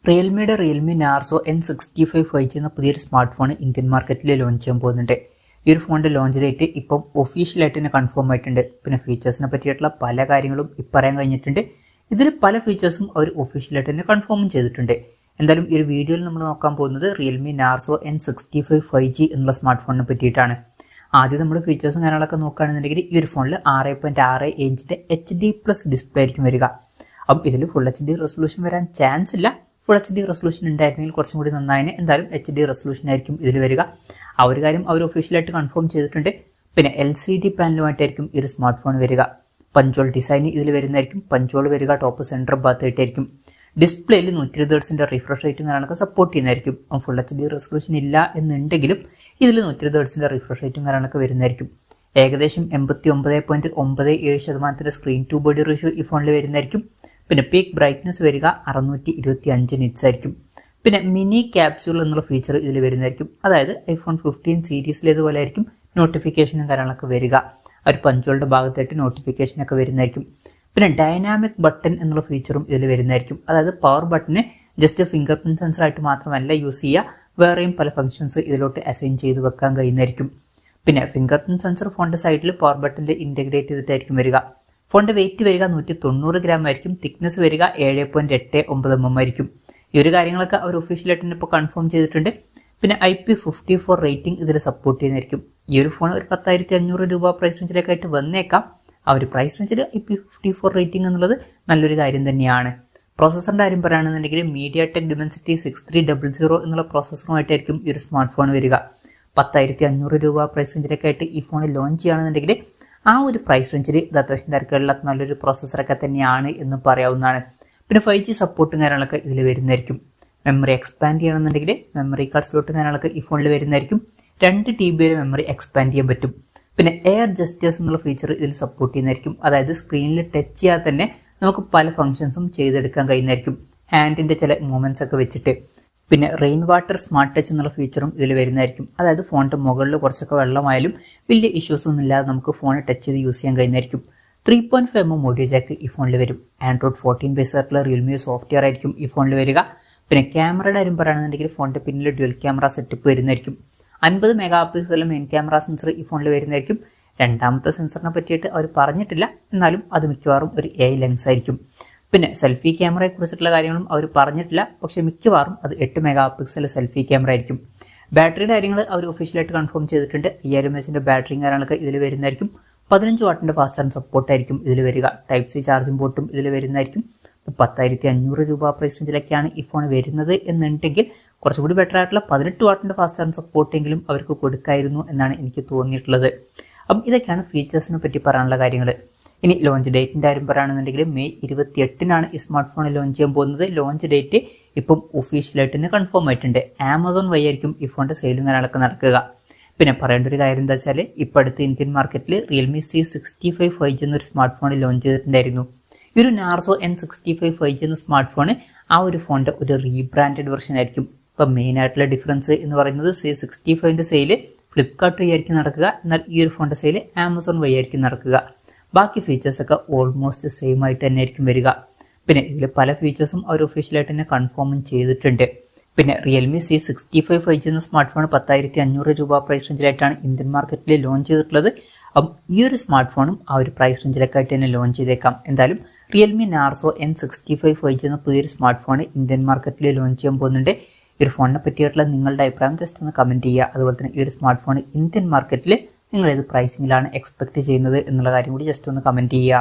റിയൽമിയുടെ Realme Narzo N65 5G എന്ന പുതിയൊരു smart phone Indian മാർക്കറ്റിൽ ലോഞ്ച് ചെയ്യാൻ പോകുന്നുണ്ട്. ഈ ഒരു ഫോണിന്റെ ലോഞ്ച് ഡേറ്റ് ഇപ്പം ഒഫീഷ്യലായിട്ട് തന്നെ കൺഫേം ആയിട്ടുണ്ട്. പിന്നെ ഫീച്ചേഴ്സിനെ പറ്റിയിട്ടുള്ള പല കാര്യങ്ങളും പറയാൻ കഴിഞ്ഞിട്ടുണ്ട്. ഇതിൽ പല ഫീച്ചേഴ്സും അവർ ഒഫീഷ്യലായിട്ട് തന്നെ കൺഫേമും ചെയ്തിട്ടുണ്ട്. എന്തായാലും ഈ ഒരു വീഡിയോയിൽ നമ്മൾ നോക്കാൻ പോകുന്നത് റിയൽമി നാർസോ N65 5G എന്നുള്ള സ്മാർട്ട് ഫോണിനെ പറ്റിയിട്ടാണ്. ആദ്യം നമ്മൾ ഫീച്ചേഴ്സും കാര്യങ്ങളൊക്കെ നോക്കുകയാണെന്നുണ്ടെങ്കിൽ ഈ ഒരു ഫോണിൽ 6.6 ഇഞ്ചിന്റെ HD+ ഡിസ്പ്ലേ ആയിരിക്കും വരിക. അപ്പം ഇതിൽ ഫുൾ HD റെസൊല്യൂഷൻ വരാൻ ചാൻസ് ഇല്ല. ഫുൾ HD റെസൊല്യൂഷൻ ഉണ്ടായിരുന്നെങ്കിൽ കുറച്ചും കൂടി നന്നായിന്. എന്തായാലും HD റെസൊല്യൂഷൻ ആയിരിക്കും ഇതിൽ വരിക. ആ ഒരു കാര്യം അവർ ഒഫീഷ്യലായിട്ട് കൺഫേം ചെയ്തിട്ടുണ്ട്. പിന്നെ LCD പാനലുമായിട്ടായിരിക്കും ഈ ഒരു സ്മാർട്ട് ഫോൺ വരിക. പഞ്ചോൾ ഡിസൈൻ ഇതിൽ വരുന്നതായിരിക്കും. പഞ്ചോൾ വരിക ടോപ്പ് സെൻറ്റർ ഭാഗത്തായിട്ടായിരിക്കും. ഡിസ്പ്ലേയിൽ 120 ഹെർട്സിന്റെ റിഫ്രഷ് റേറ്റും കാര്യങ്ങളൊക്കെ സപ്പോർട്ട് ചെയ്യുന്നതായിരിക്കും. ഫുൾ HD റെസൊല്യൂഷൻ ഇല്ല എന്നുണ്ടെങ്കിലും ഇതിൽ 120 ഹെർട്സിന്റെ റിഫ്രഷ് റേറ്റും കാര്യങ്ങളൊക്കെ വരുന്നതായിരിക്കും. ഏകദേശം 89.97% സ്ക്രീൻ ടു ബോഡി റേഷ്യോ ഈ ഫോണിൽ വരുന്നതായിരിക്കും. പിന്നെ പീക്ക് ബ്രൈറ്റ്നസ് വരിക 625 നിറ്റ്സ് ആയിരിക്കും. പിന്നെ മിനി ക്യാപ്സ്യൂൾ എന്നുള്ള ഫീച്ചർ ഇതിൽ വരുന്നതായിരിക്കും. അതായത് iPhone 15 സീരീസിലേതുപോലെ ആയിരിക്കും നോട്ടിഫിക്കേഷനും കാര്യങ്ങളൊക്കെ വരിക. ഒരു പഞ്ചോളുടെ ഭാഗത്തായിട്ട് നോട്ടിഫിക്കേഷനൊക്കെ വരുന്നതായിരിക്കും. പിന്നെ ഡൈനാമിക് ബട്ടൺ എന്നുള്ള ഫീച്ചറും ഇതിൽ വരുന്നതായിരിക്കും. അതായത് പവർ ബട്ടന് ജസ്റ്റ് ഫിംഗർ പ്രിന്റ് സെൻസർ ആയിട്ട് മാത്രമല്ല യൂസ് ചെയ്യുക, വേറെയും പല ഫംഗ്ഷൻസ് ഇതിലോട്ട് അസൈൻ ചെയ്ത് വെക്കാൻ കഴിയുന്നതായിരിക്കും. പിന്നെ ഫിംഗർ പ്രിന്റ് സെൻസർ ഫോണിന്റെ സൈഡിൽ പവർ ബട്ടണിൽ ഇന്റഗ്രേറ്റ് ചെയ്തിട്ടായിരിക്കും വരിക. ഫോണിന്റെ വെയിറ്റ് വരിക 190 ഗ്രാം ആയിരിക്കും. തിക്നെസ് വരിക 7.89 mm ആയിരിക്കും. ഈ ഒരു കാര്യങ്ങളൊക്കെ അവർ ഒഫീഷ്യലായിട്ട് തന്നെ ഇപ്പോൾ കൺഫേം ചെയ്തിട്ടുണ്ട്. പിന്നെ IP54 റേറ്റിംഗ് ഇതിൽ സപ്പോർട്ട് ചെയ്യുന്നതായിരിക്കും. ഈ ഒരു ഫോൺ ഒരു 10,500 രൂപ പ്രൈസ് റേഞ്ചിലേക്കായിട്ട് വന്നേക്കാം. ആ ഒരു പ്രൈസ് റേഞ്ചിൽ IP54 റേറ്റിംഗ് എന്നുള്ളത് നല്ലൊരു കാര്യം തന്നെയാണ്. പ്രോസസ്സറിന്റെ കാര്യം പറയുകയാണെന്നുണ്ടെങ്കിൽ MediaTek Dimensity 6300 എന്നുള്ള പ്രോസസ്സറുമായിട്ടായിരിക്കും ഈ ഒരു സ്മാർട്ട് ഫോൺ വരിക. 10,500 രൂപ പ്രൈസ് റേഞ്ചിലേക്കായിട്ട് ഈ ഫോൺ ലോഞ്ച് ചെയ്യുകയാണെന്നുണ്ടെങ്കിൽ ആ ഒരു പ്രൈസ് റേഞ്ചിൽ ഇത് അത്യാവശ്യം തിരക്കുള്ള നല്ലൊരു പ്രോസസ്സറൊക്കെ തന്നെയാണ് എന്ന് പറയാവുന്നതാണ്. പിന്നെ 5G സപ്പോർട്ടും കാര്യങ്ങളൊക്കെ ഇതിൽ വരുന്നതായിരിക്കും. മെമ്മറി എക്സ്പാൻഡ് ചെയ്യണമെന്നുണ്ടെങ്കിൽ മെമ്മറി കാർഡ് സ്ലോട്ടും കാര്യങ്ങളൊക്കെ ഈ ഫോണിൽ വരുന്നതായിരിക്കും. 2 TB വരെ മെമ്മറി എക്സ്പാൻഡ് ചെയ്യാൻ പറ്റും. പിന്നെ എയർ ജസ്റ്റേഴ്സ് എന്നുള്ള ഫീച്ചർ ഇതിൽ സപ്പോർട്ട് ചെയ്യുന്നതായിരിക്കും. അതായത് സ്ക്രീനിൽ ടച്ച് ചെയ്യാതെ തന്നെ നമുക്ക് പല ഫംഗ്ഷൻസും ചെയ്തെടുക്കാൻ കഴിയുന്നതായിരിക്കും, ഹാൻഡിന്റെ ചില മൂവ്മെന്റ്സ് ഒക്കെ വെച്ചിട്ട്. പിന്നെ റെയിൻ വാട്ടർ സ്മാർട്ട് ടച്ച് എന്നുള്ള ഫീച്ചറും ഇതിൽ വരുന്നതായിരിക്കും. അതായത് ഫോണിന്റെ മുകളിൽ കുറച്ചൊക്കെ വെള്ളമായാലും വലിയ ഇഷ്യൂസ് ഒന്നും ഇല്ലാതെ നമുക്ക് ഫോൺ ടച്ച് ചെയ്ത് യൂസ് ചെയ്യാൻ കഴിയുന്നതായിരിക്കും. 3.5 mm ഓഡിയോ ജാക്ക് ഈ ഫോണിൽ വരും. Android 14 ബേസ് ആയിട്ടുള്ള റിയൽമി സോഫ്റ്റ്വെയർ ആയിരിക്കും ഈ ഫോണിൽ വരിക. പിന്നെ ക്യാമറയുടെ കാര്യം പറയുകയാണെന്നുണ്ടെങ്കിൽ ഫോണിന്റെ പിന്നിൽ ഡ്യുവൽ ക്യാമറ സെറ്റപ്പ് വരുന്നതായിരിക്കും. 50 മെഗാ മെയിൻ ക്യാമറ സെൻസർ ഈ ഫോണിൽ വരുന്നതായിരിക്കും. രണ്ടാമത്തെ സെൻസറിനെ പറ്റിയിട്ട് അവർ പറഞ്ഞിട്ടില്ല, എന്നാലും അത് മിക്കവാറും ഒരു AI ലെൻസ് ആയിരിക്കും. പിന്നെ സെൽഫി ക്യാമറയെ കുറിച്ചിട്ടുള്ള കാര്യങ്ങളും അവർ പറഞ്ഞിട്ടില്ല, പക്ഷെ മിക്കവാറും അത് 8 മെഗാ സെൽഫി ക്യാമറ ആയിരിക്കും. ബാറ്ററിയുടെ കാര്യങ്ങൾ അവർ ഒഫീഷ്യലായിട്ട് കൺഫേം ചെയ്തിട്ടുണ്ട്. 5000 mAh ബാറ്ററിയും കാര്യങ്ങളൊക്കെ ഇതിൽ വരുന്നതായിരിക്കും. 15 വാട്ടിന്റെ ഫാസ്റ്റ് ചാർജ് സപ്പോർട്ടായിരിക്കും ഇതിൽ വരിക. Type-C ചാർജിംഗ് പോർട്ടും ഇതിൽ വരുന്നതായിരിക്കും. 10,500 രൂപ പ്രൈസ് റേഞ്ചിലൊക്കെയാണ് ഈ ഫോൺ വരുന്നത് എന്നുണ്ടെങ്കിൽ കുറച്ചുകൂടി ബെറ്റർ ആയിട്ടുള്ള 18 വാട്ടിന്റെ ഫാസ്റ്റ് ചാർജ് സപ്പോർട്ടെങ്കിലും അവർക്ക് കൊടുക്കായിരുന്നു എന്നാണ് എനിക്ക് തോന്നിയിട്ടുള്ളത്. അപ്പം ഇതൊക്കെയാണ് ഫീച്ചേഴ്സിനെ പറ്റി പറയാനുള്ള കാര്യങ്ങൾ. ഇനി ലോഞ്ച് ഡേറ്റിന്റെ കാര്യം പറയുകയാണെന്നുണ്ടെങ്കിൽ May 28 ഈ സ്മാർട്ട് ഫോൺ ലോഞ്ച് ചെയ്യാൻ പോകുന്നത്. ലോഞ്ച് ഡേറ്റ് ഇപ്പം ഒഫീഷ്യലായിട്ട് തന്നെ കൺഫേം ആയിട്ടുണ്ട്. Amazon വഴി ആയിരിക്കും ഈ ഫോണിന്റെ സെയിലും കാര്യങ്ങളൊക്കെ നടക്കുക. പിന്നെ പറയേണ്ട ഒരു കാര്യം എന്താ വെച്ചാൽ ഇപ്പം അടുത്ത് ഇന്ത്യൻ മാർക്കറ്റിൽ റിയൽമി C65 5G എന്നൊരു സ്മാർട്ട് ഫോൺ ലോഞ്ച് ചെയ്തിട്ടുണ്ടായിരുന്നു. ഈ ഒരു നാർസോ N65 5G എന്ന സ്മാർട്ട് ഫോൺ ആ ഒരു ഫോണിന്റെ ഒരു റീബ്രാൻഡഡ് വെർഷൻ ആയിരിക്കും. ഇപ്പം മെയിൻ ആയിട്ടുള്ള ഡിഫറൻസ് എന്ന് പറയുന്നത് C65ന്റെ സെയിൽ ഫ്ലിപ്കാർട്ട് വഴി ആയിരിക്കും നടക്കുക, എന്നാൽ ഈ ഒരു ഫോണിന്റെ സെയിൽ Amazon വഴി ആയിരിക്കും നടക്കുക. ബാക്കി ഫീച്ചേഴ്സൊക്കെ ഓൾമോസ്റ്റ് സെയിം ആയിട്ട് തന്നെ ആയിരിക്കും വരിക. പിന്നെ ഇതിൽ പല ഫീച്ചേഴ്സും അവർ ഒഫീഷ്യലായിട്ട് തന്നെ കൺഫേമും ചെയ്തിട്ടുണ്ട്. പിന്നെ റിയൽമി C65 5G എന്ന സ്മാർട്ട് ഫോൺ 10,500 രൂപ പ്രൈസ് റേഞ്ചിലായിട്ടാണ് ഇന്ത്യൻ മാർക്കറ്റിൽ ലോഞ്ച് ചെയ്തിട്ടുള്ളത്. അപ്പം ഈ ഒരു സ്മാർട്ട് ഫോണും ആ ഒരു പ്രൈസ് റേഞ്ചിലൊക്കെ ആയിട്ട് തന്നെ ലോഞ്ച് ചെയ്തേക്കാം. എന്തായാലും റിയൽമി നാർസോ N65 5G എന്ന പുതിയൊരു സ്മാർട്ട് ഫോൺ ഇന്ത്യൻ മാർക്കറ്റിൽ ലോഞ്ച് ചെയ്യാൻ പോകുന്നുണ്ട്. ഈ ഒരു ഫോണിനെ പറ്റിയിട്ടുള്ള നിങ്ങളുടെ അഭിപ്രായം ജസ്റ്റ് ഒന്ന് കമൻറ്റ് ചെയ്യുക. അതുപോലെ തന്നെ ഈ ഒരു സ്മാർട്ട് ഫോൺ ഇന്ത്യൻ മാർക്കറ്റിൽ നിങ്ങൾ ഏത് പ്രൈസിങ്ങിലാണ് എക്സ്പെക്ട് ചെയ്യുന്നത് എന്നുള്ള കാര്യം കൂടി ജസ്റ്റ് ഒന്ന് കമൻറ്റ് ചെയ്യുക.